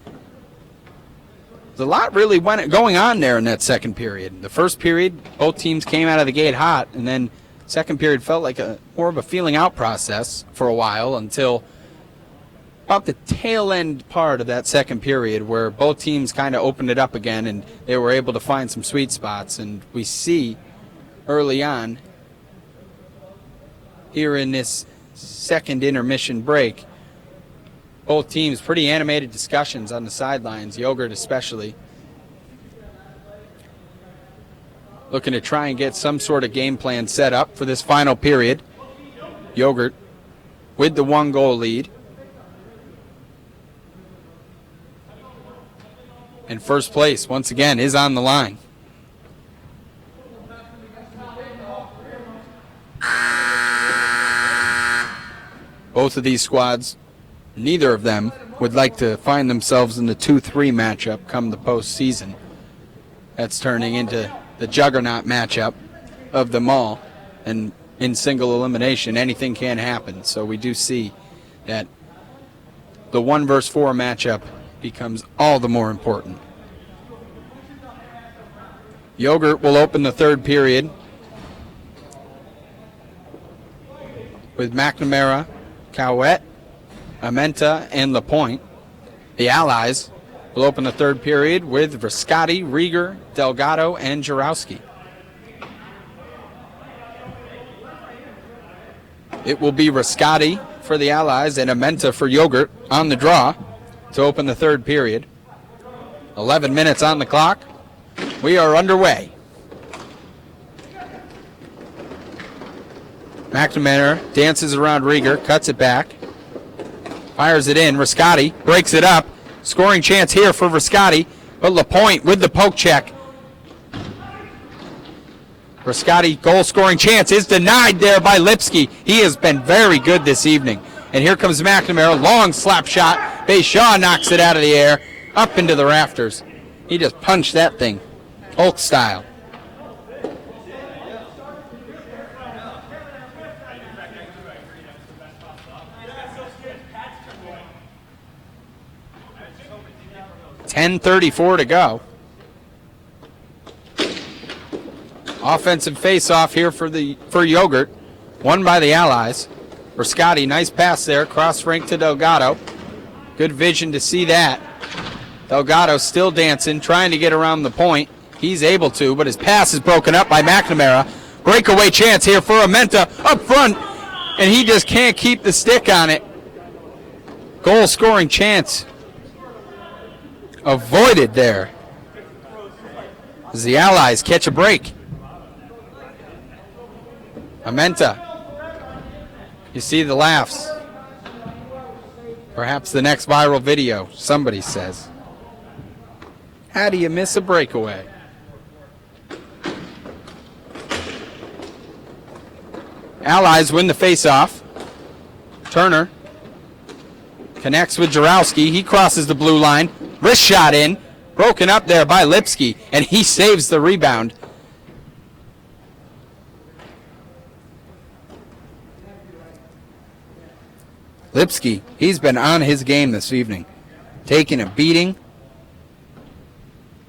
a lot really went going on there in that second period. The first period, both teams came out of the gate hot, and then second period felt like more of a feeling out process for a while until about the tail end part of that second period where both teams kind of opened it up again and they were able to find some sweet spots. And we see early on here in this second intermission break, both teams pretty animated discussions on the sidelines, Yogurt especially. Looking to try and get some sort of game plan set up for this final period. Yogurt with the 1-goal lead. And first place, once again, is on the line. Both of these squads, neither of them would like to find themselves in the 2-3 matchup come the postseason. That's turning into the juggernaut matchup of them all. And in single elimination, anything can happen. So we do see that the 1 versus 4 matchup becomes all the more important. Yogurt will open the third period with McNamara, Cowett, Amenta, and LaPointe. The Allies will open the third period with Viscotti, Rieger, Delgado, and Jarowski. It will be Viscotti for the Allies and Amenta for Yogurt on the draw to open the third period. 11 minutes on the clock. We are underway. McNamara dances around Rieger, cuts it back, fires it in. Viscotti breaks it up. Scoring chance here for Viscotti, but LaPointe with the poke check. Viscotti goal scoring chance is denied there by Lipsky. He has been very good this evening. And here comes McNamara, long slap shot. Bayshaw knocks it out of the air, up into the rafters. He just punched that thing, Hulk style. .10:34 to go. Offensive face-off here for Yogurt, won by the Allies. Viscotti, nice pass there, cross rink to Delgado. Good vision to see that. Delgado still dancing, trying to get around the point. He's able to, but his pass is broken up by McNamara. Breakaway chance here for Amenta up front, and he just can't keep the stick on it. Goal scoring chance avoided there as the Allies catch a break. Amenta, you see the laughs. Perhaps the next viral video, somebody says. How do you miss a breakaway? Allies win the faceoff. Turner connects with Jarowski. He crosses the blue line. Wrist shot in. Broken up there by Lipsky, and he saves the rebound. Lipsky, he's been on his game this evening. Taking a beating,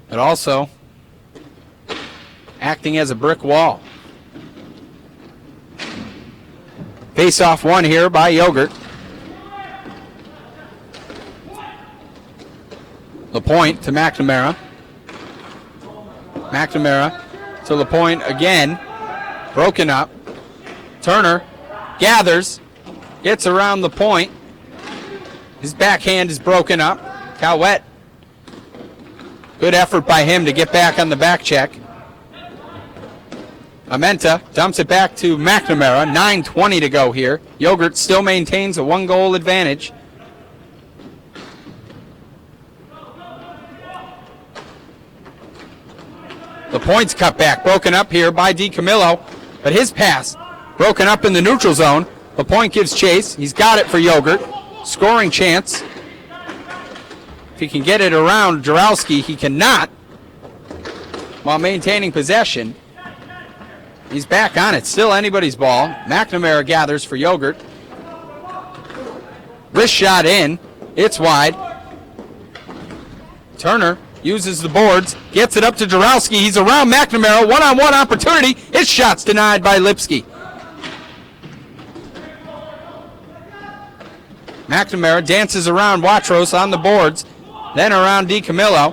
but also acting as a brick wall. Face-off won here by Yogurt. LaPointe to McNamara. McNamara to LaPointe again. Broken up. Turner gathers. Gets around the point. His backhand is broken up. Cowett. Good effort by him to get back on the back check. Amenta dumps it back to McNamara. 9:20 to go here. Yogurt still maintains a one-goal advantage. The point's cut back, broken up here by DiCamillo, but his pass broken up in the neutral zone. The point gives chase. He's got it for Yogurt. Scoring chance. If he can get it around Jarowski, he cannot. While maintaining possession. He's back on it. Still anybody's ball. McNamara gathers for Yogurt. Wrist shot in. It's wide. Turner uses the boards. Gets it up to Jarowski. He's around McNamara. One-on-one opportunity. His shot's denied by Lipsky. McNamara dances around Watros on the boards, then around DiCamillo,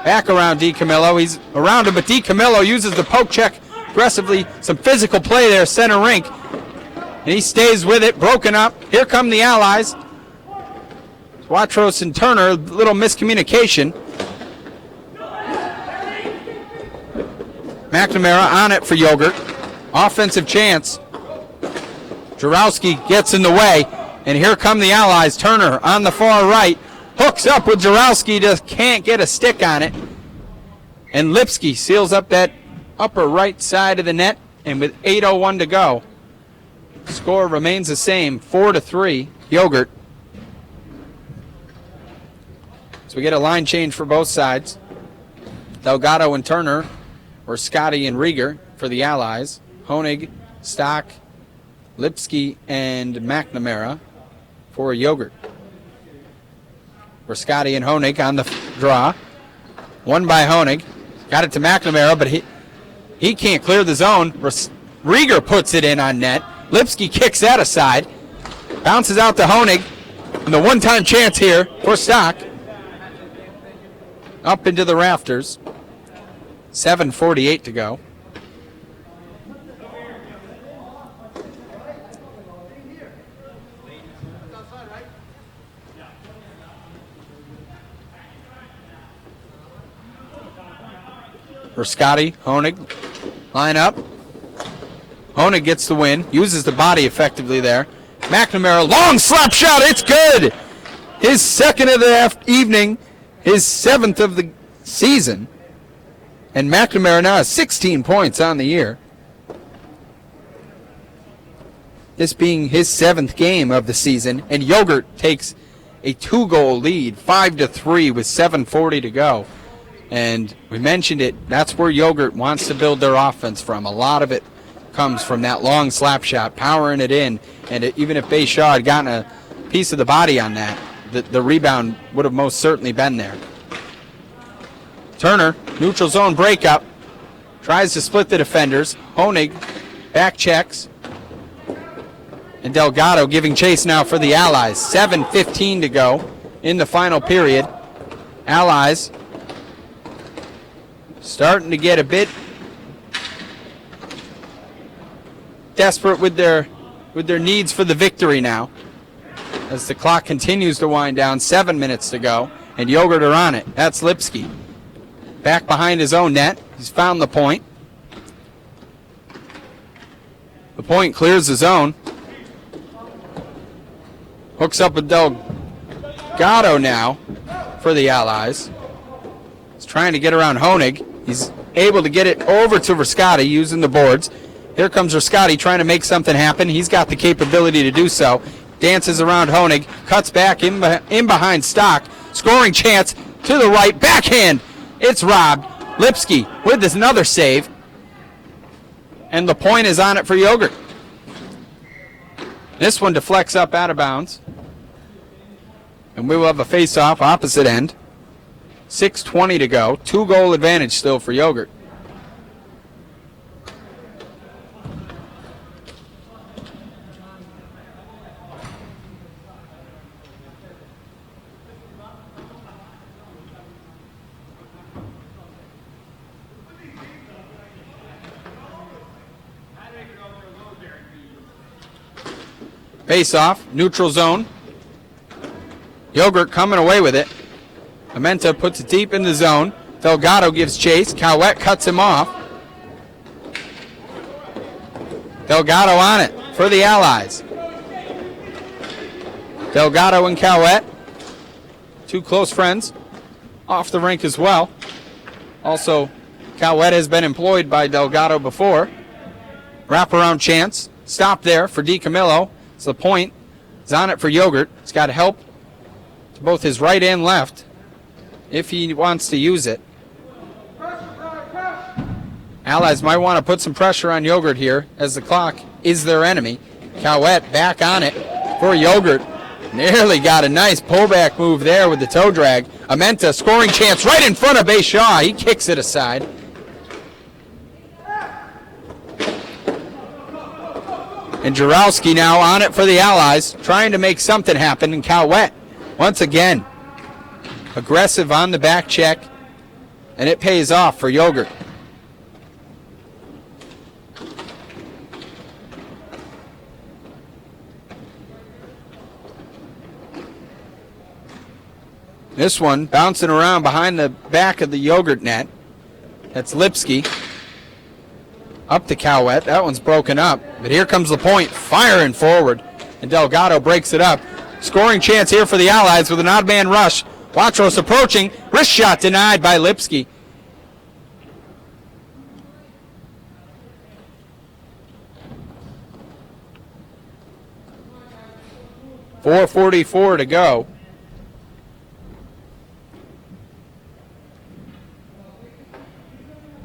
back around DiCamillo. He's around him, but DiCamillo uses the poke check aggressively. Some physical play there, center rink. And he stays with it, broken up. Here come the Allies. Watros and Turner, a little miscommunication. McNamara on it for Yogurt. Offensive chance. Jarowski gets in the way. And here come the Allies. Turner on the far right. Hooks up with Jarowski. Just can't get a stick on it. And Lipsky seals up that upper right side of the net. And with 8:01 to go, score remains the same. 4-3. Yogurt. So we get a line change for both sides. Delgado and Turner, or Scotty and Rieger for the Allies. Honig, Stock, Lipsky, and McNamara for Yogurt. Viscotti and Honig on the draw. Won by Honig. Got it to McNamara, but He can't clear the zone. Rieger puts it in on net. Lipsky kicks that aside. Bounces out to Honig. And the one-time chance here for Stock. Up into the rafters. 7:48 to go. For Scotty, Honig, line up. Honig gets the win, uses the body effectively there. McNamara, long slap shot, it's good! His second of the evening, his 7th of the season. And McNamara now has 16 points on the year. This being his 7th game of the season, and Yogurt takes a 2-goal lead, 5-3 with 7:40 to go. And we mentioned it, that's where Yogurt wants to build their offense from. A lot of it comes from that long slap shot, powering it in. And even if Bayshaw had gotten a piece of the body on that, the rebound would have most certainly been there. Turner, neutral zone breakup, tries to split the defenders. Honig back checks. And Delgado giving chase now for the Allies. 7:15 to go in the final period. Allies starting to get a bit desperate with their needs for the victory now. As the clock continues to wind down, 7 minutes to go, and Yogurt are on it. That's Lipsky. Back behind his own net. He's found the point. The point clears the zone. Hooks up with Delgado now for the Allies. He's trying to get around Honig. He's able to get it over to Rascati using the boards. Here comes Rascati trying to make something happen. He's got the capability to do so. Dances around Honig. Cuts back in behind Stock. Scoring chance to the right. Backhand. It's robbed. Lipsky with this another save. And the point is on it for Yogurt. This one deflects up out of bounds. And we will have a face-off opposite end. 6:20 to go. 2-goal advantage still for Yogurt. Face-off, neutral zone. Yogurt coming away with it. Amenta puts it deep in the zone. Delgado gives chase. Cowett cuts him off. Delgado on it for the Allies. Delgado and Cowett, two close friends, off the rink as well. Also, Cowett has been employed by Delgado before. Wraparound chance. Stop there for DiCamillo. It's the point. He's on it for Yogurt. He's got help to both his right and left if he wants to use it. Allies might want to put some pressure on Yogurt here as the clock is their enemy. Cowett back on it for Yogurt. Nearly got a nice pullback move there with the toe drag. Amenta scoring chance right in front of Bayshaw. He kicks it aside. And Jarowski now on it for the Allies, trying to make something happen. And Cowett, once again, aggressive on the back check, and it pays off for Yogurt. This one bouncing around behind the back of the Yogurt net. That's Lipsky. Up to Cowett. That one's broken up. But here comes the point, firing forward. And Delgado breaks it up. Scoring chance here for the Allies with an odd man rush. Watros approaching. Wrist shot denied by Lipsky. .444 to go.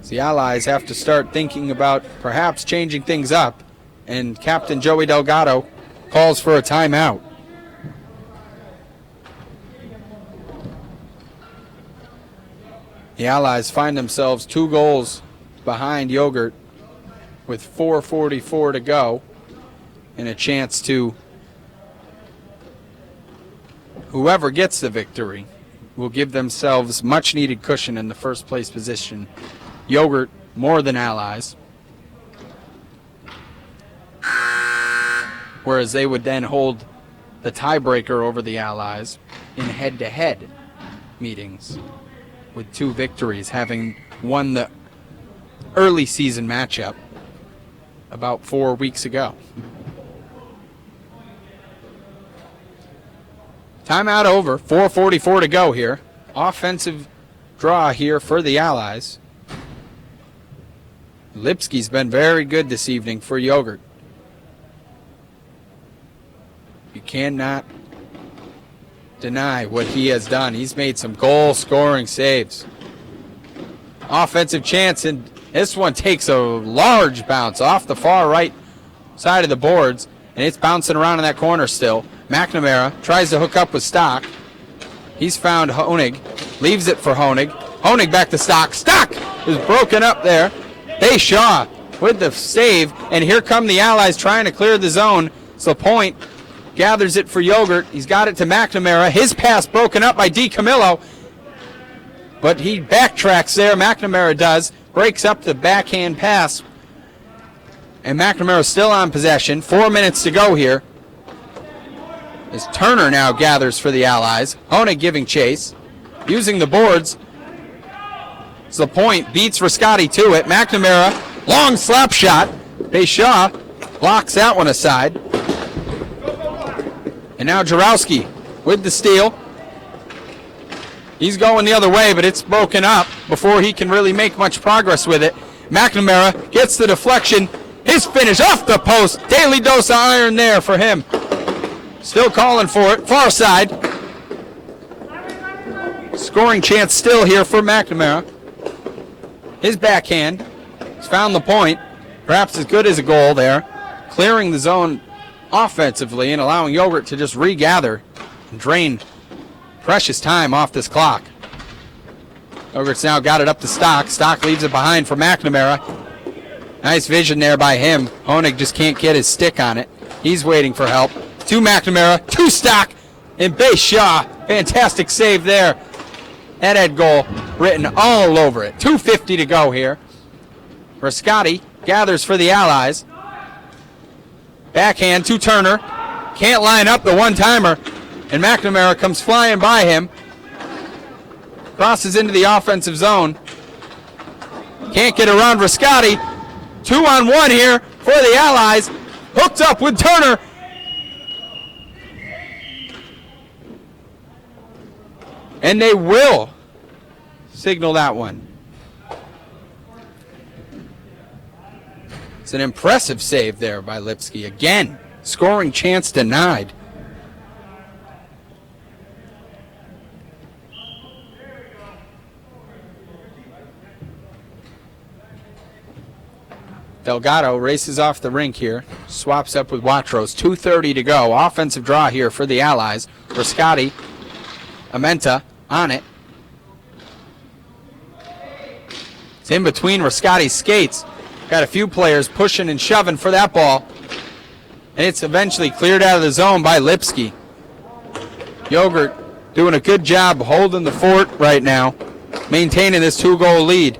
The Allies have to start thinking about perhaps changing things up, and Captain Joey Delgado calls for a timeout. The Allies find themselves 2 goals behind Yogurt with 4:44 to go, and a chance to, whoever gets the victory will give themselves much needed cushion in the first place position. Yogurt more than Allies, whereas they would then hold the tiebreaker over the Allies in head-to-head meetings, with 2 victories, having won the early season matchup about 4 weeks ago. Timeout over, 4:44 to go here. Offensive draw here for the Allies. Lipsky's been very good this evening for Yogurt. You cannot deny what he has done. He's made some goal-scoring saves. Offensive chance, and this one takes a large bounce off the far right side of the boards, and it's bouncing around in that corner still. McNamara tries to hook up with Stock. He's found Honig, leaves it for Honig. Honig back to Stock. Stock is broken up there. Shaw with the save, and here come the Allies trying to clear the zone. So Point gathers it for Yogurt. He's got it to McNamara. His pass broken up by DiCamillo, but he backtracks there. McNamara does. Breaks up the backhand pass, and McNamara still on possession. 4 minutes to go here, as Turner now gathers for the Allies. Honig giving chase, using the boards. So Point beats Rascati to it. McNamara, long slap shot. Shaw blocks that one aside. And now Jarowski with the steal. He's going the other way, but it's broken up before he can really make much progress with it. McNamara gets the deflection. His finish off the post. Daily dose of iron there for him. Still calling for it. Far side. Scoring chance still here for McNamara. His backhand has found the point. Perhaps as good as a goal there. Clearing the zone offensively and allowing Yogurt to just regather and drain precious time off this clock. Yogurt's now got it up to Stock. Stock leaves it behind for McNamara. Nice vision there by him. Honig just can't get his stick on it. He's waiting for help. To McNamara, to Stock, and Shaw. Fantastic save there. Head goal written all over it. 2:50 to go here. Rascati gathers for the Allies. Backhand to Turner. Can't line up the one-timer, and McNamara comes flying by him. Crosses into the offensive zone. Can't get around Rascati. 2-on-1 here for the Allies. Hooked up with Turner. And they will signal that one. It's an impressive save there by Lipsky. Again, scoring chance denied. Delgado races off the rink here. Swaps up with Watros. 2:30 to go. Offensive draw here for the Allies. Rascati, Amenta on it. It's in between Rascati's skates. Got a few players pushing and shoving for that ball. And it's eventually cleared out of the zone by Lipsky. Yogurt doing a good job holding the fort right now, maintaining this 2-goal lead.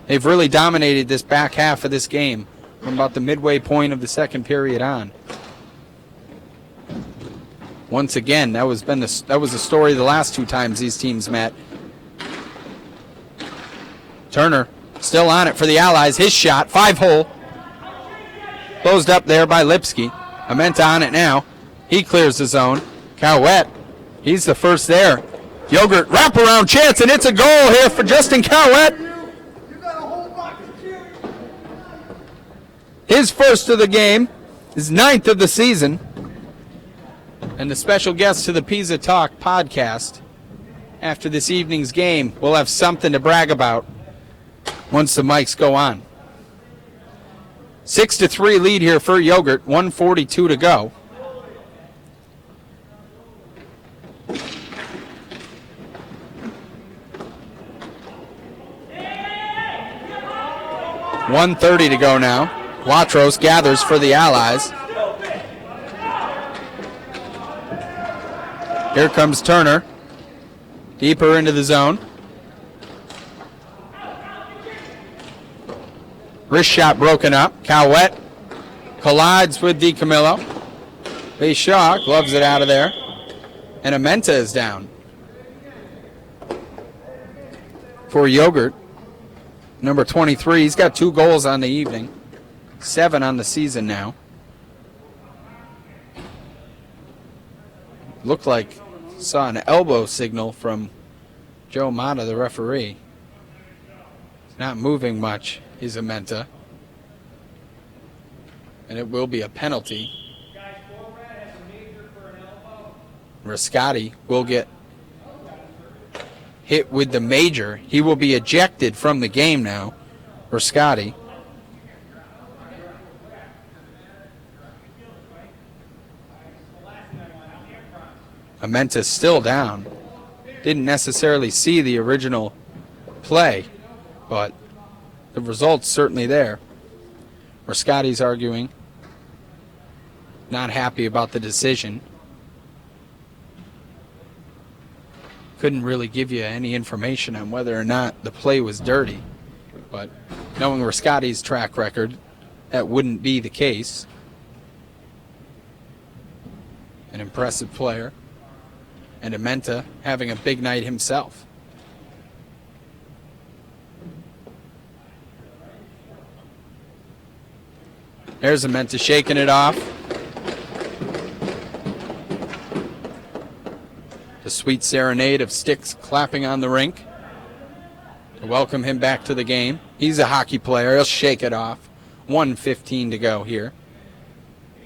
They've really dominated this back half of this game from about the midway point of the second period on. Once again, that was the story the last 2 times these teams met. Turner still on it for the Allies. His shot, 5-hole. Closed up there by Lipsky. Amenta on it now. He clears the zone. Cowett, he's the first there. Yogurt wraparound chance, and it's a goal here for Justin Cowett. His first of the game, his 9th of the season. And the special guest to the Pisa Talk podcast after this evening's game will have something to brag about once the mics go on. 6-3 lead here for Yogurt, 1:42 to go. 1:30 to go now. Watros gathers for the Allies. Here comes Turner. Deeper into the zone. Wrist shot broken up. Cowett collides with DiCamillo. Base shot, gloves it out of there. And Amenta is down. For Yogurt, number 23. He's got 2 goals on the evening. 7 on the season now. Looked like saw an elbow signal from Joe Mata, the referee. He's not moving much, is Amenta. And it will be a penalty. Rascati will get hit with the major. He will be ejected from the game now. Rascati. Amenta's still down. Didn't necessarily see the original play, but the result's certainly there. Rascati's arguing. Not happy about the decision. Couldn't really give you any information on whether or not the play was dirty, but knowing Rascati's track record, that wouldn't be the case. An impressive player. And Amenta having a big night himself. There's Amenta shaking it off. The sweet serenade of sticks clapping on the rink to welcome him back to the game. He's a hockey player. He'll shake it off. 1:15 to go here.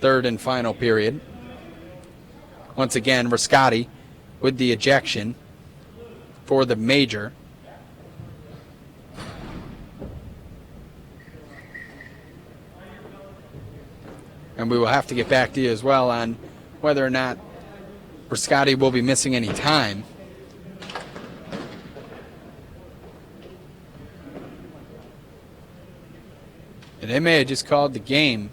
Third and final period. Once again, Rascati with the ejection for the major. And we will have to get back to you as well on whether or not Rascati will be missing any time. And they may have just called the game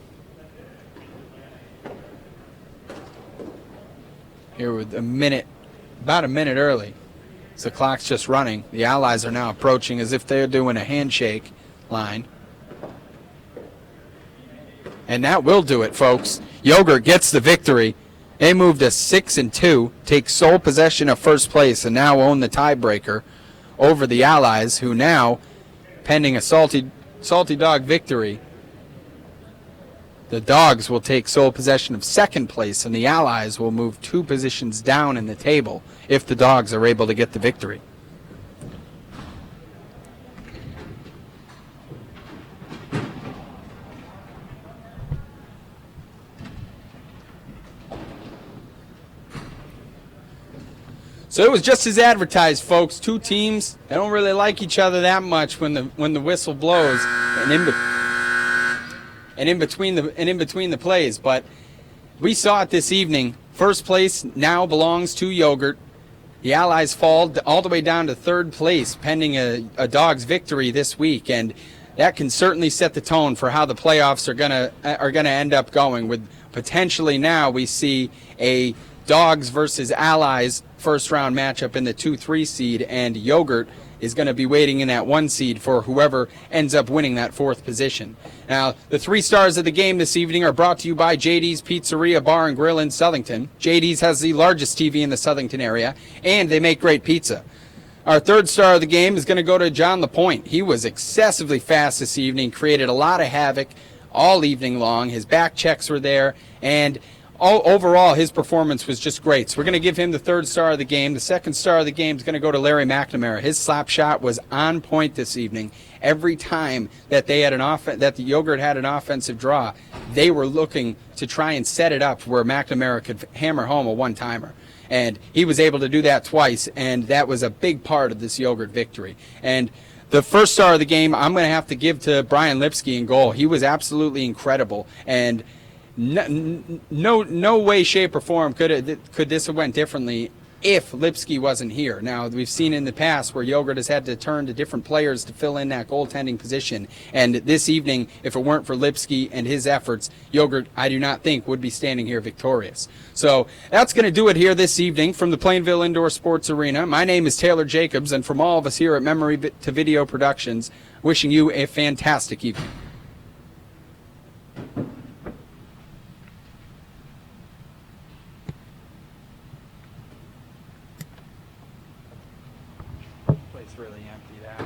here with about a minute early. So the clock's just running. The Allies are now approaching as if they're doing a handshake line. And that will do it, folks. Yogurt gets the victory. They move to 6-2, take sole possession of first place, and now own the tiebreaker over the Allies, who now, pending a salty dog victory, the Dogs will take sole possession of second place, and the Allies will move 2 positions down in the table if the Dogs are able to get the victory. So it was just as advertised, folks. 2 teams, they don't really like each other that much when the whistle blows and in between the plays. But we saw it this evening. First place now belongs to Yogurt. The Allies fall all the way down to third place, pending a Dogs victory this week, and that can certainly set the tone for how the playoffs are gonna end up going. With potentially now we see a Dogs versus Allies first round matchup in the 2-3 seed, and Yogurt is going to be waiting in that 1 seed for whoever ends up winning that 4th position. Now, the 3 stars of the game this evening are brought to you by JD's Pizzeria Bar and Grill in Southington. JD's has the largest TV in the Southington area, and they make great pizza. Our 3rd star of the game is going to go to John LaPointe. He was excessively fast this evening, created a lot of havoc all evening long. His back checks were there, and overall, his performance was just great. So we're going to give him the 3rd star of the game. The 2nd star of the game is going to go to Larry McNamara. His slap shot was on point this evening. Every time that they had that the Yogurt had an offensive draw, they were looking to try and set it up where McNamara could hammer home a one-timer. And he was able to do that twice, and that was a big part of this Yogurt victory. And the 1st star of the game, I'm going to have to give to Brian Lipsky in goal. He was absolutely incredible, and no way, shape, or form could this have went differently if Lipsky wasn't here. Now, we've seen in the past where Yogurt has had to turn to different players to fill in that goaltending position. And this evening, if it weren't for Lipsky and his efforts, Yogurt, I do not think, would be standing here victorious. So that's going to do it here this evening from the Plainville Indoor Sports Arena. My name is Taylor Jacobs, and from all of us here at Memory to Video Productions, wishing you a fantastic evening. Place really empty that.